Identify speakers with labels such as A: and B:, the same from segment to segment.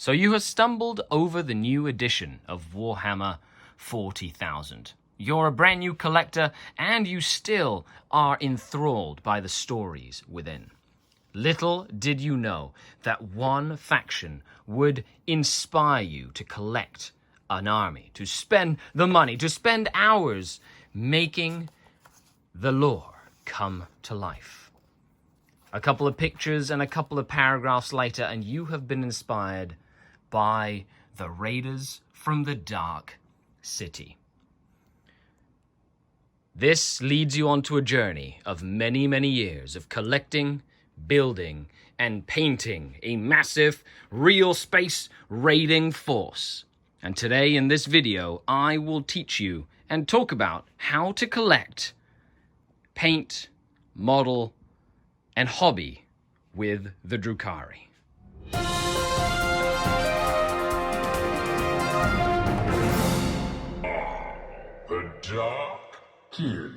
A: So you have stumbled over the new edition of Warhammer 40,000. You're a brand new collector and you still are enthralled by the stories within. Little did you know that one faction would inspire you to collect an army, to spend the money, to spend hours making the lore come to life. A couple of pictures and a couple of paragraphs later, and you have been inspired by the Raiders from the Dark City. This leads you onto a journey of many, many years of collecting, building, and painting a massive, real space raiding force. And today in this video, I will teach you and talk about how to collect, paint, model, and hobby with the Drukhari.
B: The Dark King.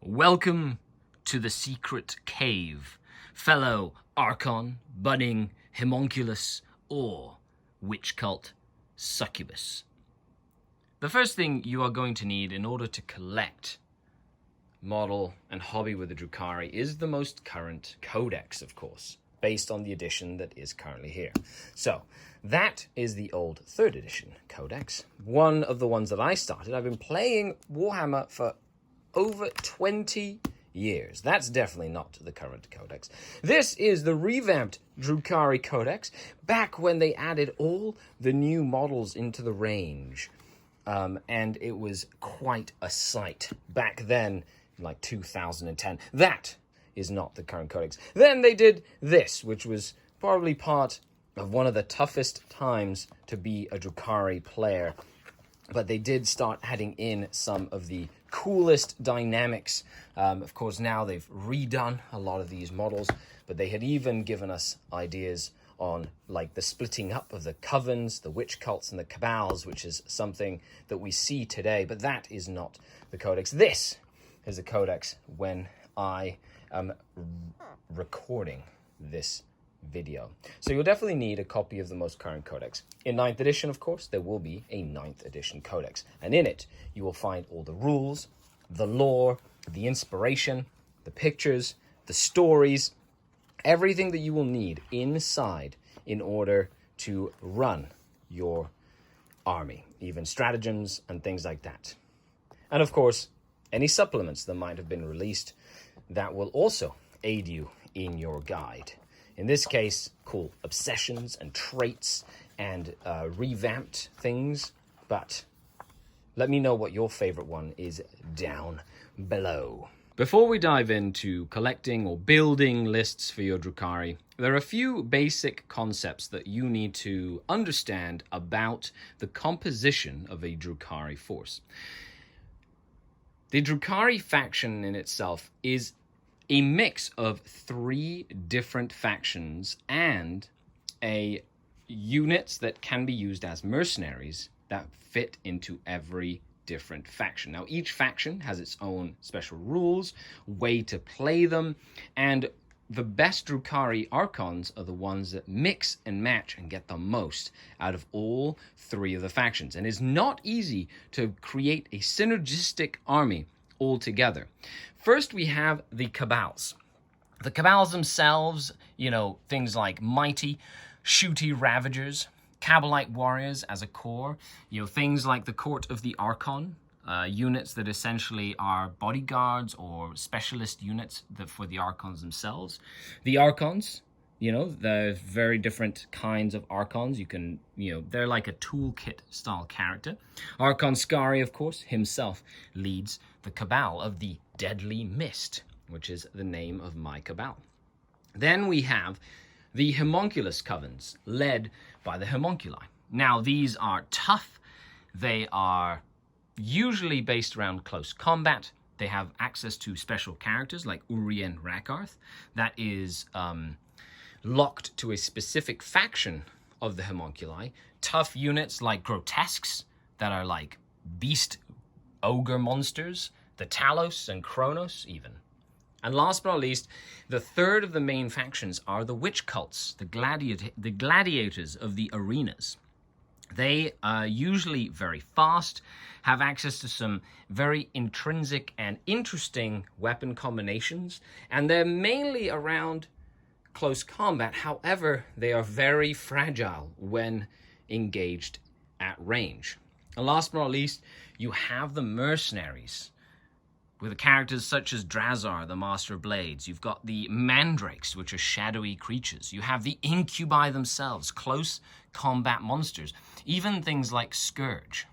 A: Welcome to the secret cave, fellow Archon, budding homunculus, or witch cult succubus. The first thing you are going to need in order to collect, model, and hobby with the Drukhari is the most current Codex, of course, based on the edition that is currently here. So, that is the old 3rd edition Codex, one of the ones that I started. I've been playing Warhammer for over 20 years. That's definitely not the current Codex. This is the revamped Drukhari Codex, back when they added all the new models into the range. And it was quite a sight back then, like 2010. That is not the current Codex. Then they did this, which was probably part of one of the toughest times to be a Drukhari player. But they did start adding in some of the coolest dynamics. Of course, now they've redone a lot of these models, but they had even given us ideas on like the splitting up of the Covens, the Wych Cults, and the Cabals, which is something that we see today, but that is not the Codex. This is a Codex when I am recording this video. So you'll definitely need a copy of the most current Codex. In 9th edition, of course, there will be a 9th edition Codex. And in it, you will find all the rules, the lore, the inspiration, the pictures, the stories, everything that you will need inside in order to run your army, even stratagems and things like that. And of course, any supplements that might have been released that will also aid you in your guide. In this case, cool obsessions and traits and revamped things, but let me know what your favorite one is down below. Before we dive into collecting or building lists for your Drukhari, there are a few basic concepts that you need to understand about the composition of a Drukhari force. The Drukhari faction in itself is a mix of 3 different factions and units that can be used as mercenaries that fit into every different faction. Now, each faction has its own special rules, way to play them, and the best Drukhari Archons are the ones that mix and match and get the most out of all 3 of the factions. And it's not easy to create a synergistic army altogether. First, we have the Kabals. The Cabals themselves, things like mighty, shooty ravagers, Cabalite warriors as a core, things like the Court of the Archon, units that essentially are bodyguards or specialist units for the Archons themselves. The Archons, the very different kinds of Archons. You can, they're like a toolkit style character. Archon Skari, of course, himself leads the Cabal of the Deadly Mist, which is the name of my Cabal. Then we have the homunculus covens, led by the homunculi. Now, these are tough. They are usually based around close combat. They have access to special characters like Urien Rakarth. That is locked to a specific faction of the homunculi. Tough units like Grotesques that are like beast ogre monsters. The Talos and Kronos even. And last but not least, the third of the main factions are the witch cults, the gladiators of the arenas. They are usually very fast, have access to some very intrinsic and interesting weapon combinations, and they're mainly around close combat. However, they are very fragile when engaged at range. And last but not least, you have the Mercenaries, with characters such as Drazar, the Master of Blades. You've got the Mandrakes, which are shadowy creatures. You have the Incubi themselves, close combat monsters. Even things like Scourge,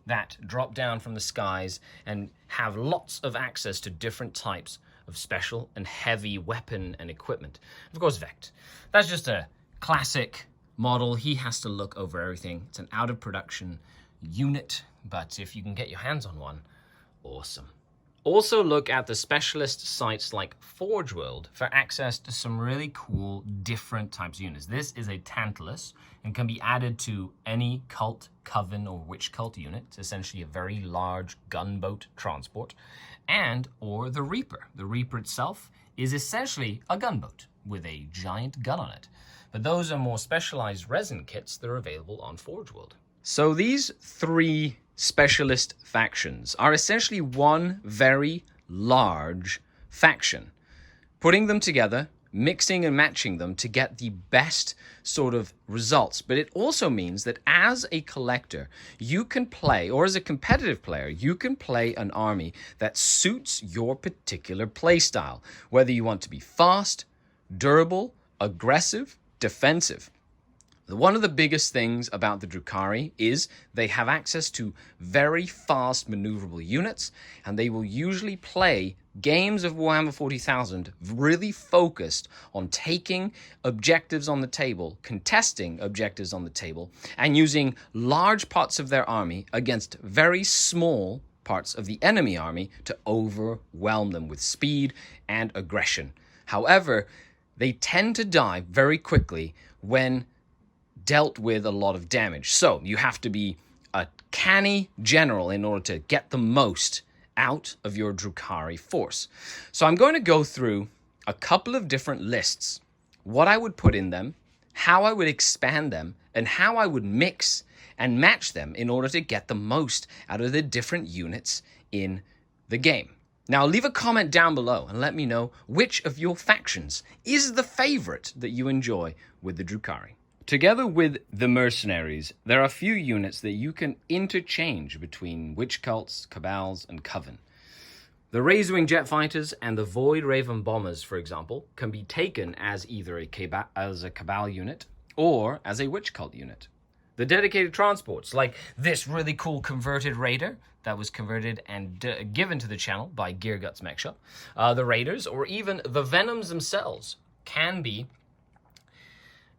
A: that drop down from the skies and have lots of access to different types of special and heavy weapon and equipment. Of course, Vect. That's just a classic model. He has to look over everything. It's an out-of-production unit, but if you can get your hands on one, awesome. Also look at the specialist sites like Forge World for access to some really cool different types of units. This is a Tantalus and can be added to any cult, coven, or witch cult unit. It's essentially a very large gunboat transport. And or the Reaper. The Reaper itself is essentially a gunboat with a giant gun on it. But those are more specialized resin kits that are available on Forge World. So these three specialist factions are essentially one very large faction. Putting them together, mixing and matching them to get the best sort of results. But it also means that as a collector, you can play, or as a competitive player, you can play an army that suits your particular play style, whether you want to be fast, durable, aggressive, defensive. One of the biggest things about the Drukhari is they have access to very fast maneuverable units, and they will usually play games of Warhammer 40,000 really focused on taking objectives on the table, contesting objectives on the table, and using large parts of their army against very small parts of the enemy army to overwhelm them with speed and aggression. However, they tend to die very quickly when dealt with a lot of damage. So you have to be a canny general in order to get the most out of your Drukhari force. So I'm going to go through a couple of different lists, what I would put in them, how I would expand them, and how I would mix and match them in order to get the most out of the different units in the game. Now leave a comment down below and let me know which of your factions is the favorite that you enjoy with the Drukhari. Together with the Mercenaries, there are a few units that you can interchange between Witch Cults, Cabals, and Coven. The Razorwing Jet Fighters and the Void Raven Bombers, for example, can be taken as either a Cabal unit or as a Witch Cult unit. The dedicated transports, like this really cool converted Raider that was converted and given to the channel by Gearguts Mech Shop, the Raiders, or even the Venoms themselves, can be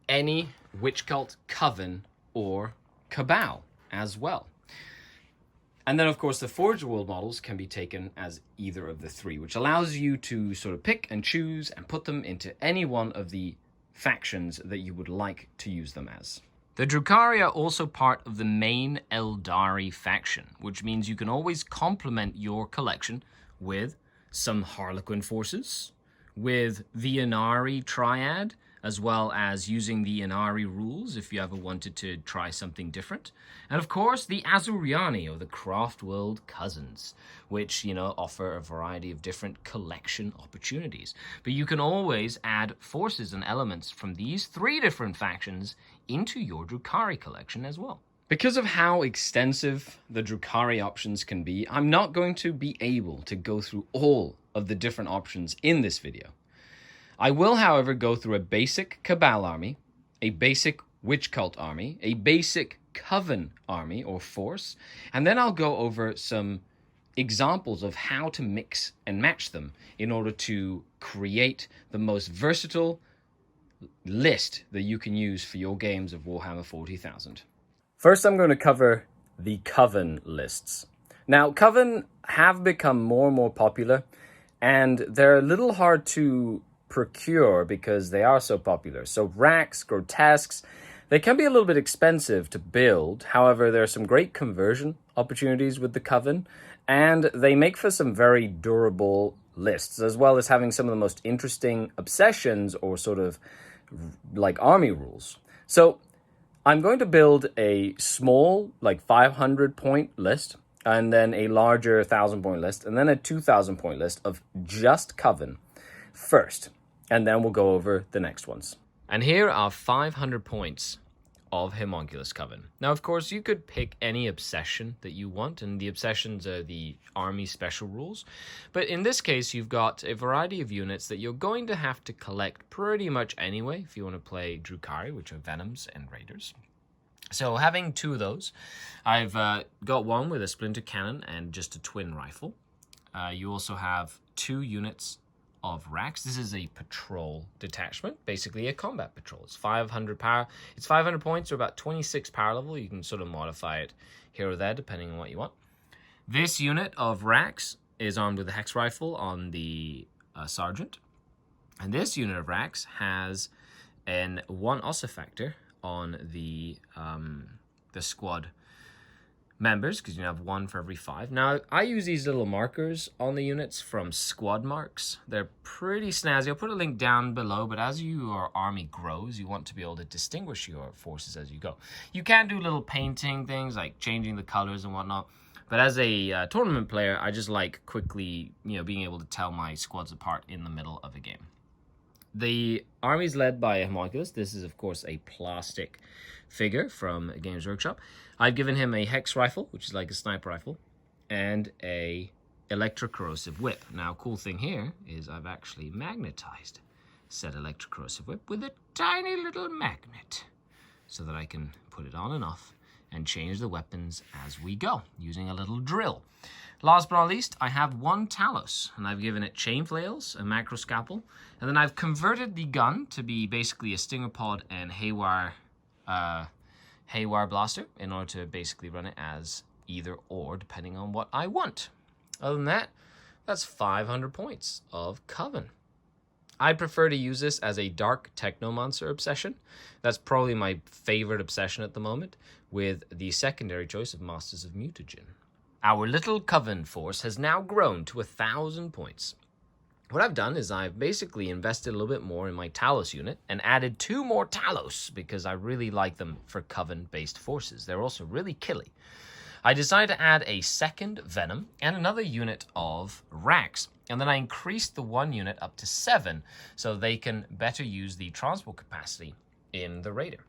A: any Witch Cult, Coven, or Cabal as well. And then, of course, the Forge World models can be taken as either of the three, which allows you to sort of pick and choose and put them into any one of the factions that you would like to use them as. The Drukhari are also part of the main Eldari faction, which means you can always complement your collection with some Harlequin forces, with the Inari Triad, as well as using the Inari rules if you ever wanted to try something different. And of course, the Azuriani, or the Craft World Cousins, which, offer a variety of different collection opportunities. But you can always add forces and elements from these three different factions into your Drukhari collection as well. Because of how extensive the Drukhari options can be, I'm not going to be able to go through all of the different options in this video. I will, however, go through a basic Cabal army, a basic Witch Cult army, a basic Coven army or force, and then I'll go over some examples of how to mix and match them in order to create the most versatile list that you can use for your games of Warhammer 40,000. First, I'm going to cover the Coven lists. Now, Coven have become more and more popular, and they're a little hard to procure because they are so popular. So racks, grotesques, they can be a little bit expensive to build. However, there are some great conversion opportunities with the Coven, And they make for some very durable lists, as well as having some of the most interesting obsessions or sort of like army rules. So I'm going to build a small, like 500 point list, and then a larger 1,000 point list, and then a 2,000 point list of just Coven first. And then we'll go over the next ones. And here are 500 points of Homunculus Coven. Now, of course, you could pick any obsession that you want, and the obsessions are the army special rules. But in this case, you've got a variety of units that you're going to have to collect pretty much anyway if you want to play Drukhari, which are Venoms and Raiders. So having two of those, I've got one with a splinter cannon and just a twin rifle. You also have 2 units of racks. This is a patrol detachment, basically a combat patrol. It's 500 power. It's 500 points or about 26 power level. You can sort of modify it here or there depending on what you want. This unit of racks is armed with a hex rifle on the sergeant, and this unit of racks has an 1 ossifactor on the squad members, because you have 1 for every 5. Now, I use these little markers on the units from Squad Marks. They're pretty snazzy. I'll put a link down below, but as your army grows, you want to be able to distinguish your forces as you go. You can do little painting things, like changing the colors and whatnot, but as a tournament player, I just like quickly, being able to tell my squads apart in the middle of a game. The army is led by a Homunculus. This is, of course, a plastic figure from Games Workshop. I've given him a hex rifle, which is like a sniper rifle, and a electrocorrosive whip. Now, cool thing here is I've actually magnetized said electrocorrosive whip with a tiny little magnet so that I can put it on and off and change the weapons as we go using a little drill. Last but not least, I have 1 Talos, and I've given it chain flails, a macro scalpel, and then I've converted the gun to be basically a stinger pod and haywire blaster in order to basically run it as either or depending on what I want. Other than that, that's 500 points of Coven. I prefer to use this as a dark technomancer obsession. That's probably my favorite obsession at the moment, with the secondary choice of Masters of Mutagen. Our little Coven force has now grown to 1,000 points. What I've done is I've basically invested a little bit more in my Talos unit and added 2 more Talos because I really like them for Coven-based forces. They're also really killy. I decided to add a 2nd Venom and another unit of Racks, and then I increased the 1 unit up to 7 so they can better use the transport capacity in the Raider.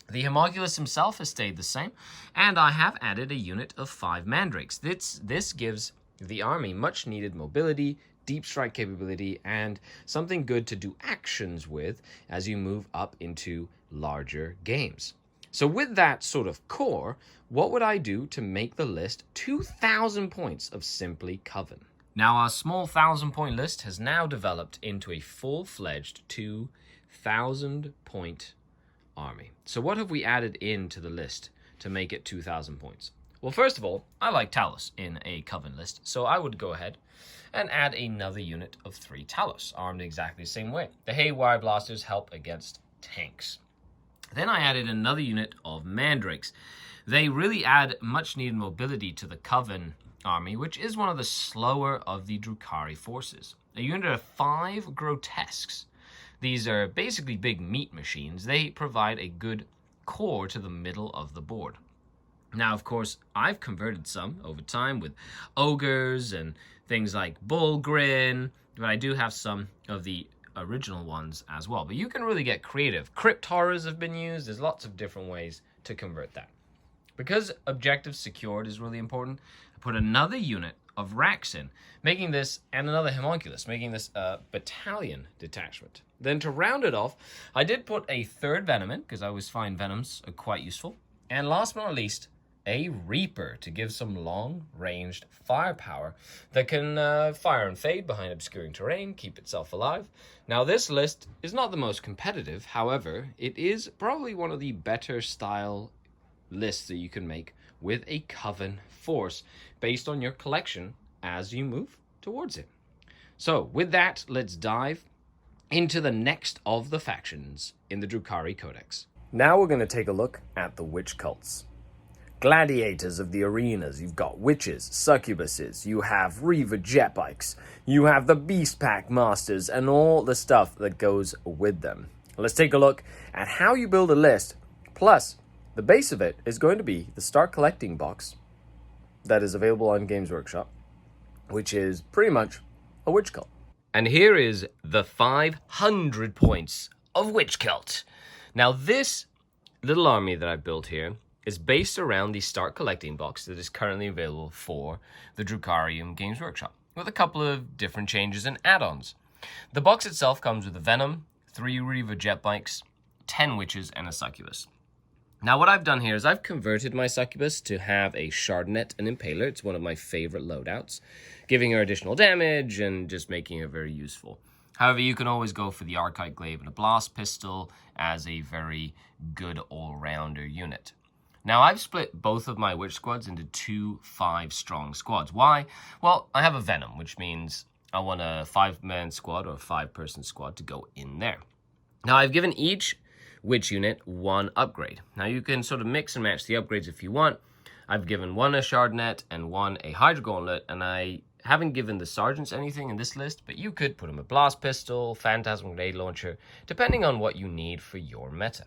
A: The Homunculus himself has stayed the same, and I have added a unit of 5 Mandrakes. This gives the army much needed mobility, deep strike capability, and something good to do actions with as you move up into larger games. So with that sort of core, what would I do to make the list 2,000 points of simply Coven? Now, our small 1,000 point list has now developed into a full-fledged 2,000 point army. So what have we added into the list to make it 2,000 points? Well, first of all, I like Talos in a Coven list, so I would go ahead and add another unit of 3 Talos, armed exactly the same way. The Haywire Blasters help against tanks. Then I added another unit of Mandrakes. They really add much needed mobility to the Coven army, which is one of the slower of the Drukhari forces. A unit of 5 Grotesques. These are basically big meat machines. They provide a good core to the middle of the board. Now, of course, I've converted some over time with ogres and things like Bullgrin, but I do have some of the original ones as well. But you can really get creative. Crypt horrors have been used. There's lots of different ways to convert that. Because objective secured is really important, I put another unit of racks in, making this, and another Homunculus, making this a battalion detachment. Then to round it off, I did put a 3rd Venom in, because I always find Venoms are quite useful. And last but not least, a Reaper to give some long-ranged firepower that can fire and fade behind obscuring terrain, keep itself alive. Now, this list is not the most competitive. However, it is probably one of the better style lists that you can make with a Coven force based on your collection as you move towards it. So, with that, let's dive into the next of the factions in the Drukhari Codex. Now we're going to take a look at the Witch Cults.
C: gladiators of the arenas, you've got witches, succubuses, you have Reaver jet bikes, you have the Beast Pack Masters, and all the stuff that goes with them. Let's take a look at how you build a list, plus the base of it is going to be the Start Collecting box that is available on Games Workshop, which is pretty much a witch cult.
A: And here is the 500 points of Wych Cult. Now this little army that I built here is based around the Start Collecting box that is currently available for the Drukhari and Games Workshop, with a couple of different changes and add-ons. The box itself comes with a Venom, 3 Reaver jet bikes, 10 witches, and a succubus. Now what I've done here is I've converted my succubus to have a shardnet and impaler. It's one of my favorite loadouts, giving her additional damage and just making her very useful. However, you can always go for the Archite Glaive and a blast pistol as a very good all-rounder unit. Now, I've split both of my witch squads into 2 5-strong squads. Why? Well, I have a Venom, which means I want a 5-man squad or a 5-person squad to go in there. Now, I've given each witch unit 1 upgrade. Now, you can sort of mix and match the upgrades if you want. I've given 1 a Shardnet and 1 a Hydra Gauntlet, and I haven't given the sergeants anything in this list, but you could put them a blast pistol, phantasm grenade launcher, depending on what you need for your meta.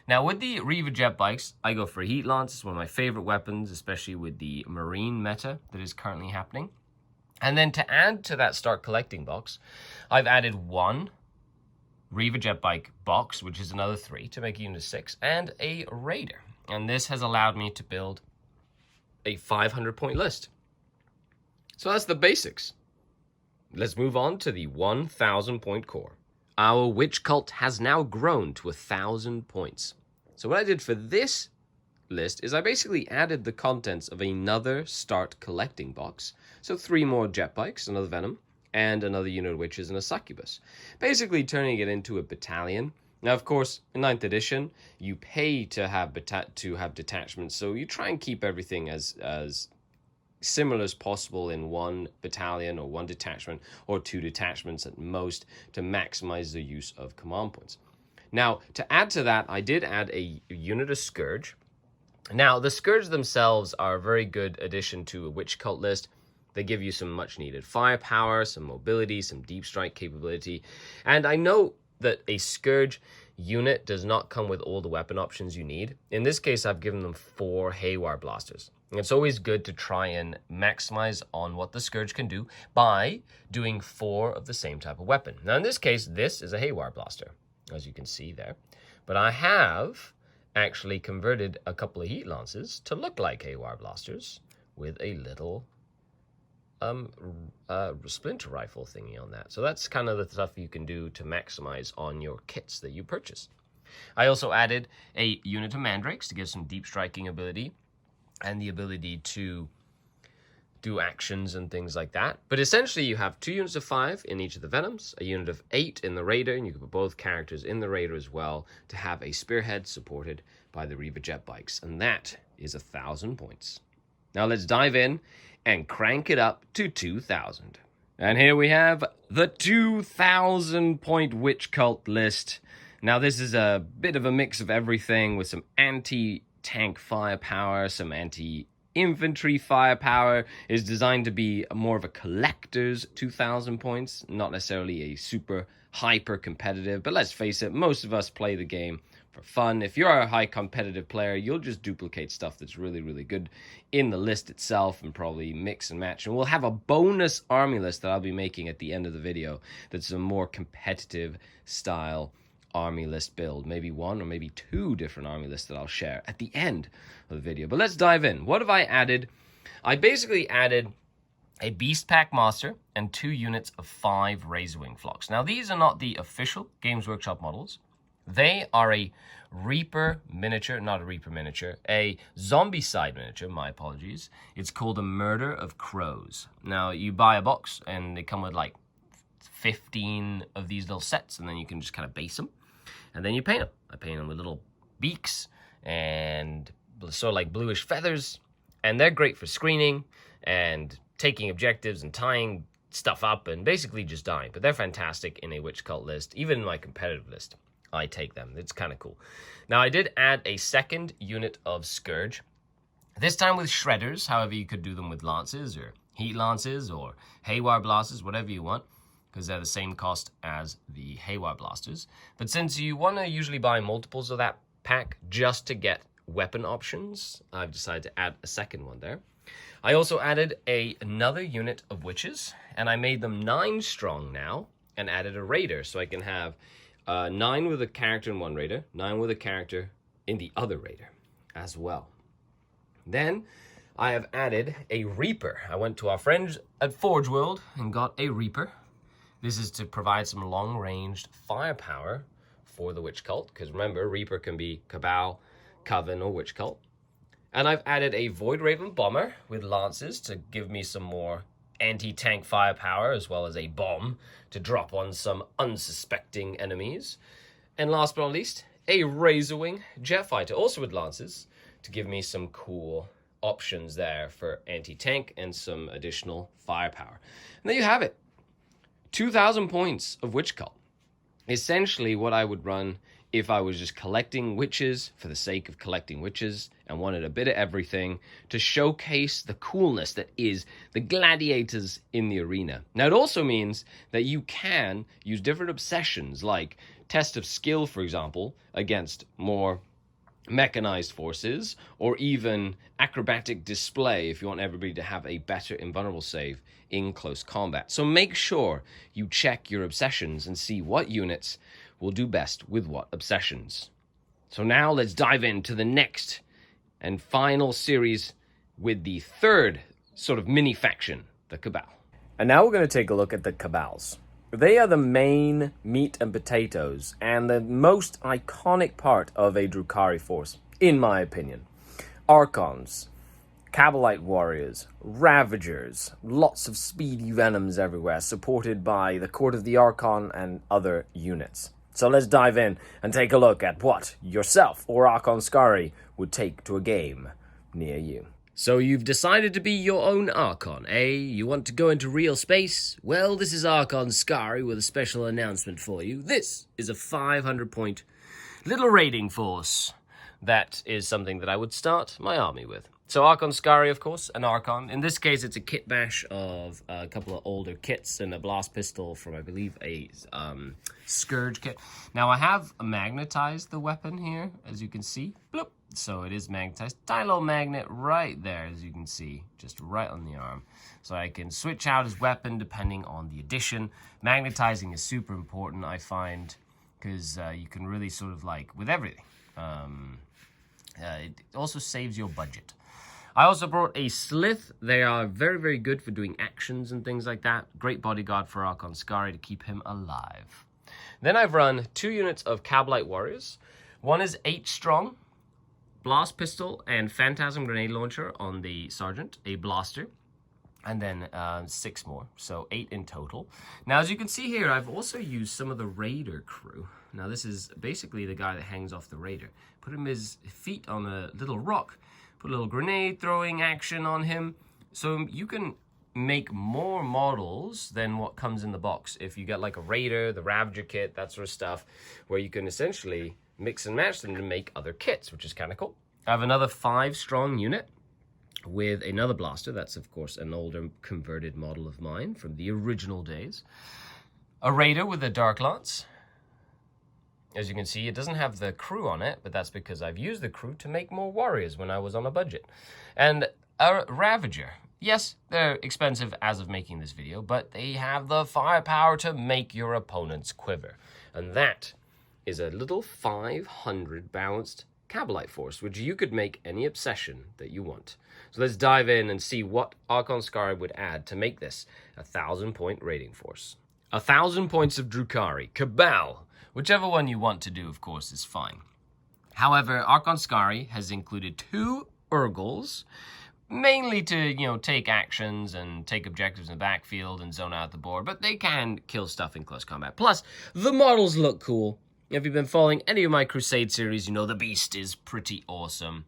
A: Now, with the Reaver jet bikes, I go for a heat lance. It's one of my favorite weapons, especially with the marine meta that is currently happening. And then to add to that Start Collecting box, I've added 1 Reaver jet bike box, which is another 3 to make a unit of 6, and a Raider. And this has allowed me to build a 500-point list. So that's the basics. Let's move on to the 1,000-point core. Our witch cult has now grown to 1,000 points. So what I did for this list is I basically added the contents of another Start Collecting box. So 3 more jet bikes, another Venom, and another unit of witches and a succubus. Basically turning it into a battalion. Now, of course, in 9th edition, you pay to have detachments, so you try and keep everything as similar as possible in 1 battalion or 1 detachment or 2 detachments at most to maximize the use of command points. Now, to add to that, I did add a unit of Scourge. Now, the Scourge themselves are a very good addition to a witch cult list. They give you some much needed firepower, some mobility, some deep strike capability. And I know that a Scourge unit does not come with all the weapon options you need. In this case, I've given them 4 Haywire Blasters. It's always good to try and maximize on what the Scourge can do by doing 4 of the same type of weapon. Now, in this case, this is a Haywire Blaster, as you can see there. But I have actually converted a couple of Heat Lances to look like Haywire Blasters with a little splinter rifle thingy on that. So that's kind of the stuff you can do to maximize on your kits that you purchase. I also added a unit of Mandrakes to give some deep striking ability and the ability to do actions and things like that. But essentially you have 2 units of 5 in each of the Venoms, a unit of 8 in the Raider, and you can put both characters in the Raider as well to have a Spearhead supported by the Reaver jet bikes. And that is 1,000 points. Now let's dive in and crank it up to 2,000. And here we have the 2,000 point witch cult list. Now this is a bit of a mix of everything with some anti-tank firepower, some anti-infantry firepower. Is designed to be more of a collector's 2,000 points, not necessarily a super hyper competitive, but let's face it, most of us play the game for fun. If you're a high competitive player, you'll just duplicate stuff that's really, really good in the list itself and probably mix and match. And we'll have a bonus army list that I'll be making at the end of the video that's a more competitive style army list build. Maybe 1 or maybe 2 different army lists that I'll share at the end of the video. But let's dive in. What have I added? I basically added a Beast Pack Master and 2 units of 5 Razorwing Flocks. Now, these are not the official Games Workshop models. They are a Reaper miniature, not a Reaper miniature, a Zombicide miniature, my apologies. It's called a Murder of Crows. Now, you buy a box, and they come with like 15 of these little sets, and then you can just kind of base them, and then you paint them. I paint them with little beaks and sort of like bluish feathers, and they're great for screening and taking objectives and tying stuff up and basically just dying. But they're fantastic in a witch cult list, even in my competitive list. I take them. It's kind of cool. Now, I did add a second unit of Scourge This time with shredders, however you could do them with lances or heat lances or haywire blasters, whatever you want, because they're the same cost as the haywire blasters. But since you want to usually buy multiples of that pack just to get weapon options, I've decided to add a second one there. I also added another unit of witches, and I made them 9 strong now, and added a raider, so I can have 9 with a character in one raider, 9 with a character in the other raider as well. Then I have added a reaper. I went to our friends at Forge World and got a reaper. This is to provide some long-ranged firepower for the Witch Cult, because remember, reaper can be Cabal, Coven, or Witch Cult. And I've added a Void Raven bomber with lances to give me some more anti-tank firepower, as well as a bomb to drop on some unsuspecting enemies. And last but not least, a Razorwing jet fighter, also with lances, to give me some cool options there for anti-tank and some additional firepower. And there you have it. 2,000 points of Witch Cult. Essentially what I would run if I was just collecting witches for the sake of collecting witches and wanted a bit of everything to showcase the coolness that is the gladiators in the arena. Now, it also means that you can use different obsessions, like test of skill, for example, against more mechanized forces, or even acrobatic display if you want everybody to have a better invulnerable save in close combat. So make sure you check your obsessions and see what units will do best with what obsessions. So now let's dive into the next and final series with the third sort of mini faction, the Cabal.
C: And now we're going to take a look at the Cabals. They are the main meat and potatoes and the most iconic part of a Drukhari force, in my opinion. Archons, Cabalite warriors, Ravagers, lots of speedy venoms everywhere, supported by the Court of the Archon and other units. So let's dive in and take a look at what yourself or Archon Skari would take to a game near you.
A: So you've decided to be your own Archon, eh? You want to go into real space? Well, this is Archon Skari with a special announcement for you. This is a 500-point little raiding force. That is something that I would start my army with. So Archon Skari, of course, an Archon. In this case, it's a kit bash of a couple of older kits and a blast pistol from, I believe, a Scourge kit. Now, I have magnetized the weapon here, as you can see. Bloop. So it is magnetized. Tiny little magnet right there, as you can see, just right on the arm. So I can switch out his weapon depending on the edition. Magnetizing is super important, I find, because you can really sort of like, with everything. It also saves your budget. I also brought a Slith. They are very, very good for doing actions and things like that. Great bodyguard for Archon Skari to keep him alive. Then I've run 2 units of Cabalite warriors. One is 8 strong. Blast pistol and phantasm grenade launcher on the sergeant. A blaster. And then 6 more. So 8 in total. Now, as you can see here, I've also used some of the raider crew. Now, this is basically the guy that hangs off the raider. Put him his feet on a little rock. Put a little grenade throwing action on him. So you can make more models than what comes in the box. If you get like a Raider, the Ravager kit, that sort of stuff, where you can essentially mix and match them to make other kits, which is kind of cool. I have another 5 strong unit with another blaster. That's, of course, an older converted model of mine from the original days. A Raider with a Dark Lance. As you can see, it doesn't have the crew on it, but that's because I've used the crew to make more warriors when I was on a budget. And a Ravager. Yes, they're expensive as of making this video, but they have the firepower to make your opponents quiver. And that is a little 500 balanced Cabalite force, which you could make any obsession that you want. So let's dive in and see what Archon Skari would add to make this a 1,000-point raiding force. 1,000 points of Drukhari, Cabal. Whichever one you want to do, of course, is fine. However, Archon Skari has included 2 Urgles, mainly to, take actions and take objectives in the backfield and zone out the board, but they can kill stuff in close combat. Plus, the models look cool. If you've been following any of my Crusade series, you know the beast is pretty awesome.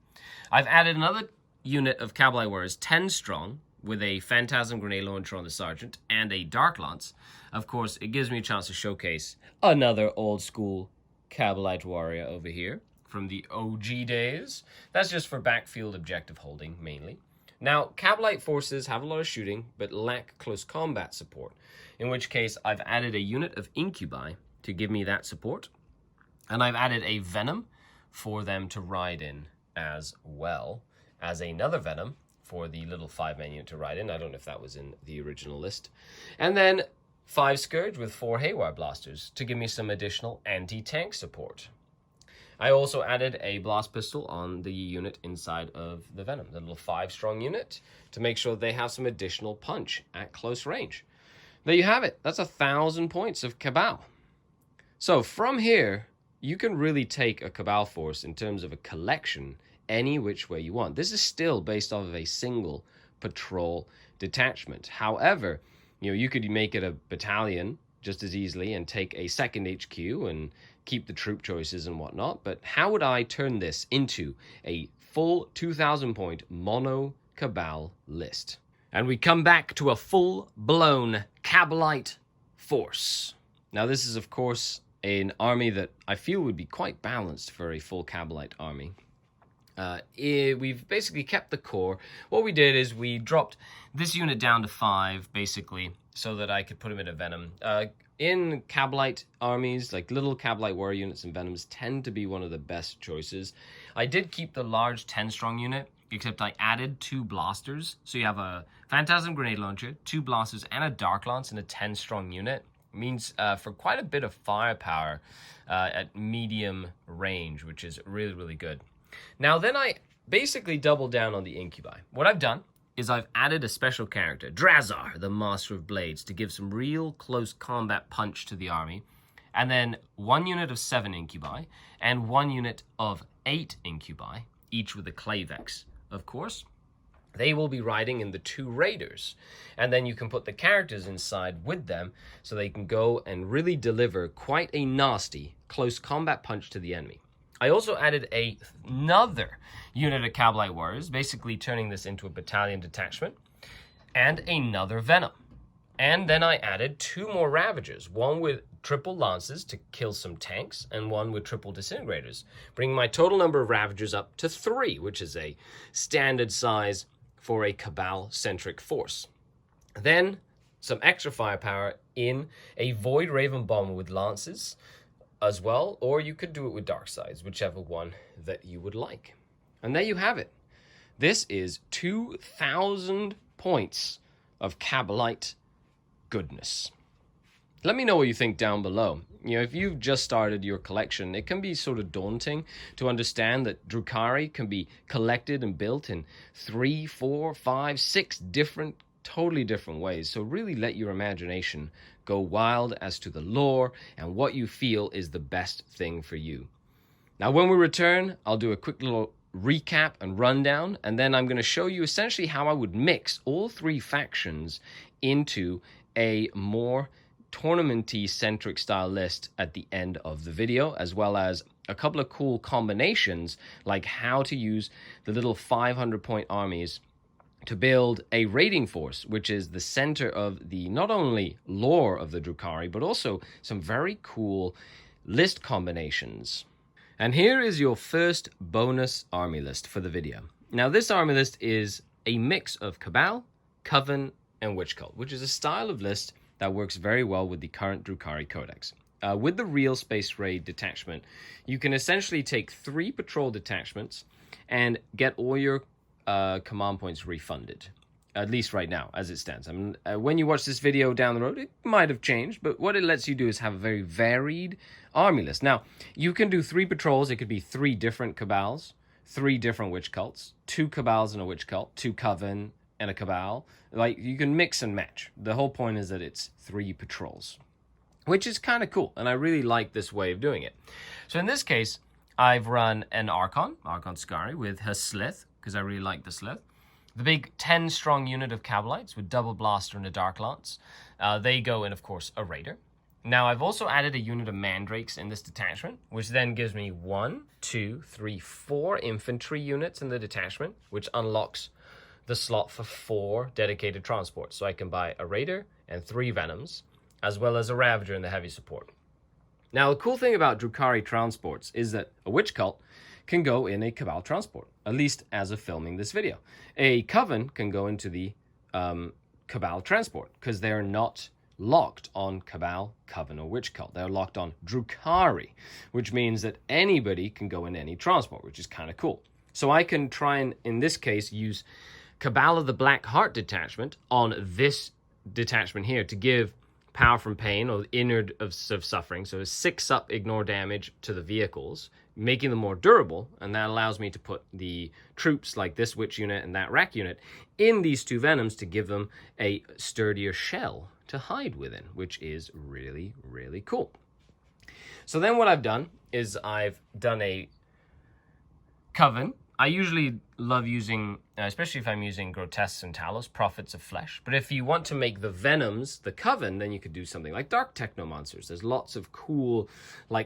A: I've added another unit of Cabalite warriors, 10 strong, with a Phantasm grenade launcher on the sergeant and a Dark Lance. Of course, it gives me a chance to showcase another old school Cabalite warrior over here
C: from the OG days. That's just for backfield objective holding, mainly. Now, Kabalite forces have a lot of shooting, but lack close combat support, in which case I've added a unit of Incubi to give me that support, and I've added a Venom for them to ride in, as well as another Venom for the little 5-man unit to ride in. I don't know if that was in the original list. And then 5 Scourge with 4 Haywire Blasters to give me some additional anti-tank support. I also added a blast pistol on the unit inside of the Venom, the little 5-strong unit, to make sure they have some additional punch at close range. There you have it. That's 1,000 points of Cabal. So from here, you can really take a Cabal force in terms of a collection any which way you want. This is still based off of a single patrol detachment. However, you could make it a battalion just as easily and take a second HQ and keep the troop choices and whatnot. But how would I turn this into a full 2,000 point mono Cabal list? And we come back to a full-blown Kabalite force. Now this is, of course, an army that I feel would be quite balanced for a full Kabalite army. We've basically kept the core. What we did is we dropped this unit down to 5, basically, so that I could put him in a Venom. In Kabalite armies, like little Kabalite warrior units and Venoms tend to be one of the best choices. I did keep the large 10-strong unit, except I added 2 blasters. So you have a Phantasm Grenade Launcher, 2 blasters, and a Dark Lance in a 10-strong unit. Means for quite a bit of firepower at medium range, which is really, really good. Now, then I basically doubled down on the Incubi. What I've done is I've added a special character, Drazar, the Master of Blades, to give some real close combat punch to the army. And then 1 unit of 7 Incubi and 1 unit of 8 Incubi, each with a Clavex, of course. They will be riding in the 2 Raiders. And then you can put the characters inside with them so they can go and really deliver quite a nasty close combat punch to the enemy. I also added another unit of Kabalite warriors, basically turning this into a battalion detachment, and another Venom. And then I added 2 more Ravagers, 1 with triple lances to kill some tanks, and 1 with triple disintegrators, bringing my total number of Ravagers up to 3, which is a standard size for a Cabal-centric force. Then some extra firepower in a Void Raven Bomber with lances as well, or you could do it with dark sides, whichever one that you would like. And there you have it. This is 2,000 points of Kabalite goodness. Let me know what you think down below. If you've just started your collection, it can be sort of daunting to understand that Drukhari can be collected and built in 3, 4, 5, 6 totally different ways. So really let your imagination go wild as to the lore and what you feel is the best thing for you. Now, when we return, I'll do a quick little recap and rundown, and then I'm going to show you essentially how I would mix all 3 factions into a more tournament-y centric style list at the end of the video, as well as a couple of cool combinations, like how to use the little 500-point armies to build a raiding force, which is the center of the not only lore of the Drukhari, but also some very cool list combinations. And here is your first bonus army list for the video. Now, this army list is a mix of Cabal, Coven, and Wych Cult, which is a style of list that works very well with the current Drukhari Codex. With the Real Space Raid detachment, you can essentially take 3 patrol detachments and get all your command points refunded, at least right now, as it stands. I mean, when you watch this video down the road, it might have changed, but what it lets you do is have a very varied army list. Now, you can do 3 patrols. It could be 3 different Cabals, 3 different Wych Cults, 2 Cabals and a Wych Cult, 2 Coven and a Cabal. Like, you can mix and match. The whole point is that it's 3 patrols, which is kind of cool, and I really like this way of doing it. So in this case, I've run an Archon Skari with her Slith, because I really like the Slith. The big 10-strong unit of Kabalites with double blaster and a Dark Lance. They go in, of course, a Raider. Now, I've also added a unit of Mandrakes in this detachment, which then gives me 1, 2, 3, 4 infantry units in the detachment, which unlocks the slot for 4 dedicated transports. So I can buy a Raider and 3 Venoms, as well as a Ravager in the heavy support. Now, the cool thing about Drukhari transports is that a witch cult can go in a Cabal transport, at least as of filming this video. A Coven can go into the Cabal transport because they're not locked on Cabal, Coven, or Witch Cult. They're locked on Drukhari, which means that anybody can go in any transport, which is kind of cool. So I can try and, in this case, use Cabal of the Black Heart detachment on this detachment here to give power from pain or inward of suffering. So a 6-up ignore damage to the vehicles, making them more durable, and that allows me to put the troops like this witch unit and that rack unit in these 2 venoms to give them a sturdier shell to hide within, which is really, really cool. So then what I've done is I've done a Coven. I usually love using, especially if I'm using Grotesques and Talos, Prophets of Flesh. But if you want to make the Venoms the Coven, then you could do something like Dark Technomancers. There's lots of cool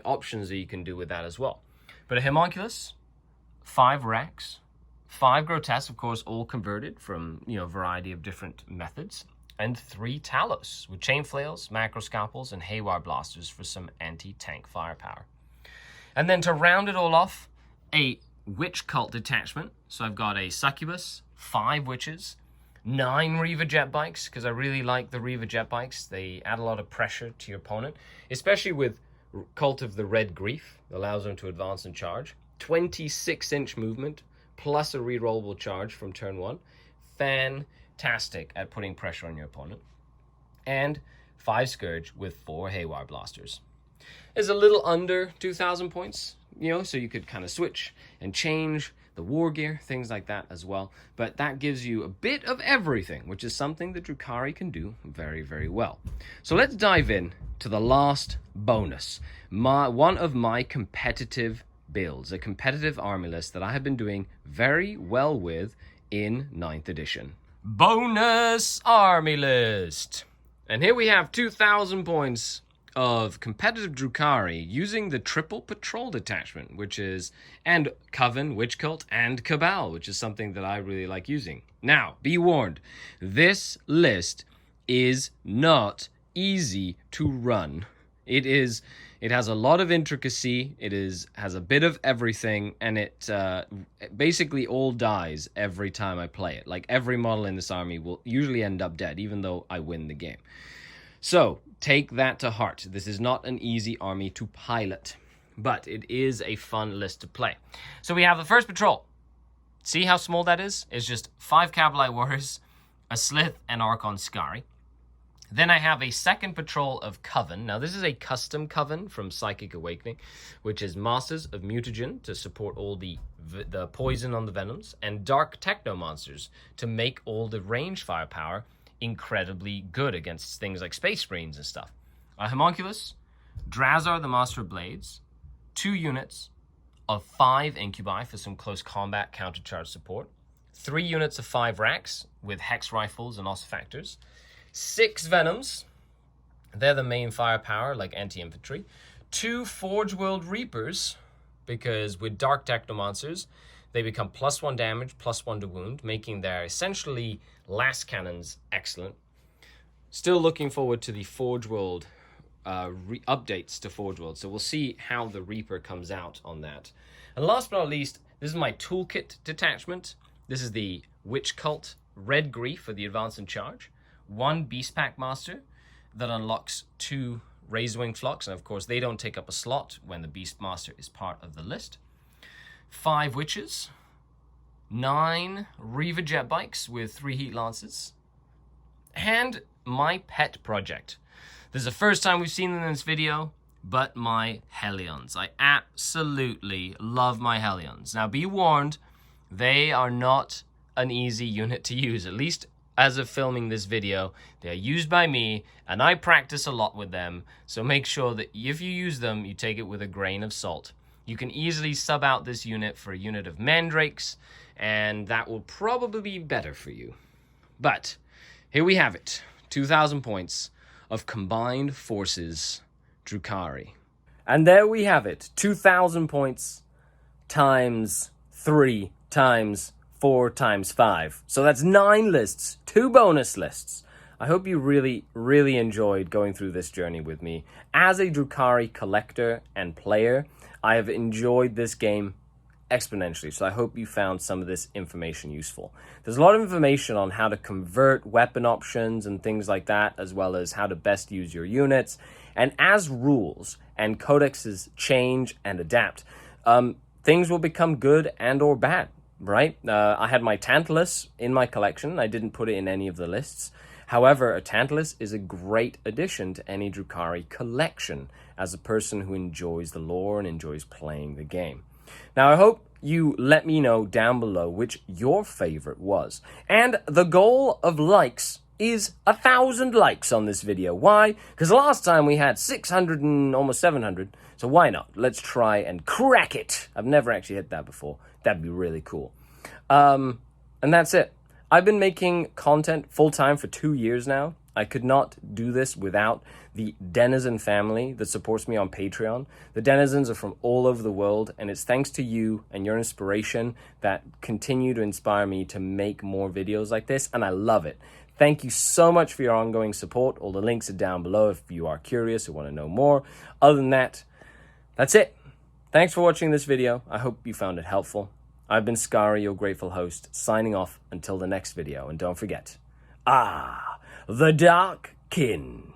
C: options that you can do with that as well. But a Homunculus, 5 Racks, 5 Grotesques, of course, all converted from, a variety of different methods, and 3 Talos with Chain Flails, Macro Scalpels, and Haywire Blasters for some anti-tank firepower. And then to round it all off, a Witch Cult detachment. So I've got a Succubus, 5 Witches, 9 Reaver Jet Bikes, because I really like the Reaver Jet Bikes. They add a lot of pressure to your opponent, especially with Cult of the Red Grief. It allows them to advance and charge. 26-inch movement, plus a rerollable charge from turn 1. Fantastic at putting pressure on your opponent. And 5 Scourge with 4 Haywire Blasters. It's a little under 2,000 points, so you could kind of switch and change the war gear, things like that as well. But that gives you a bit of everything, which is something that Drukhari can do very, very well. So let's dive in to the last bonus. One of my competitive builds, a competitive army list that I have been doing very well with in 9th edition. Bonus army list. And here we have 2,000 points of competitive Drukhari using the triple patrol detachment, and Coven, Witch Cult, and Cabal, which is something that I really like using. Now, be warned, this list is not easy to run. It has a lot of intricacy, has a bit of everything, and it basically all dies every time I play it. Like, every model in this army will usually end up dead, even though I win the game. So, take that to heart. This is not an easy army to pilot, but it is a fun list to play. So we have the first patrol. See how small that is? It's just 5 Kabalite Warriors, a Slith, and Archon Skari. Then I have a second patrol of Coven. Now this is a custom Coven from Psychic Awakening, which is Masters of Mutagen to support all the poison on the Venoms, and Dark Technomancers to make all the range firepower incredibly good against things like Space Marines and stuff. A Homunculus, Drazar the Master of Blades, 2 units of 5 Incubi for some close combat countercharge support, 3 units of 5 Racks with Hex Rifles and Ossifactors, 6 Venoms, they're the main firepower like anti-infantry, 2 Forge World Reapers, because with Dark Technomancers, they become +1 damage, +1 to wound, making their essentially last cannons excellent. Still looking forward to the Forge World updates to Forge World, so we'll see how the Reaper comes out on that. And last but not least, this is my toolkit detachment. This is the Witch Cult Red Grief for the advance and charge. 1 Beast Pack Master that unlocks 2 Razorwing Flocks, and of course they don't take up a slot when the Beast Master is part of the list. 5 Witches, 9 Reaver Jet Bikes with 3 Heat Lances, and my pet project. This is the first time we've seen them in this video, but my Hellions. I absolutely love my Hellions. Now be warned, they are not an easy unit to use, at least as of filming this video. They are used by me, and I practice a lot with them, so make sure that if you use them, you take it with a grain of salt. You can easily sub out this unit for a unit of Mandrakes, and that will probably be better for you. But here we have it, 2,000 points of combined forces Drukhari. And there we have it, 2,000 points times 3 times 4 times 5. So that's 9 lists, 2 bonus lists. I hope you really, really enjoyed going through this journey with me. As a Drukhari collector and player, I have enjoyed this game exponentially, so I hope you found some of this information useful. There's a lot of information on how to convert weapon options and things like that, as well as how to best use your units. And as rules and codexes change and adapt, things will become good and or bad, right? I had my Tantalus in my collection. I didn't put it in any of the lists. However, a Tantalus is a great addition to any Drukhari collection as a person who enjoys the lore and enjoys playing the game. Now, I hope you let me know down below which your favorite was. And the goal of likes is 1,000 likes on this video. Why? Because last time we had 600 and almost 700. So why not? Let's try and crack it. I've never actually hit that before. That'd be really cool. And that's it. I've been making content full-time for 2 years now. I could not do this without the Denizen family that supports me on Patreon. The Denizens are from all over the world, and it's thanks to you and your inspiration that continue to inspire me to make more videos like this, and I love it. Thank you so much for your ongoing support. All the links are down below if you are curious or want to know more. Other than that, that's it. Thanks for watching this video. I hope you found it helpful. I've been Skari, your grateful host, signing off until the next video. And don't forget, the Dark Kin.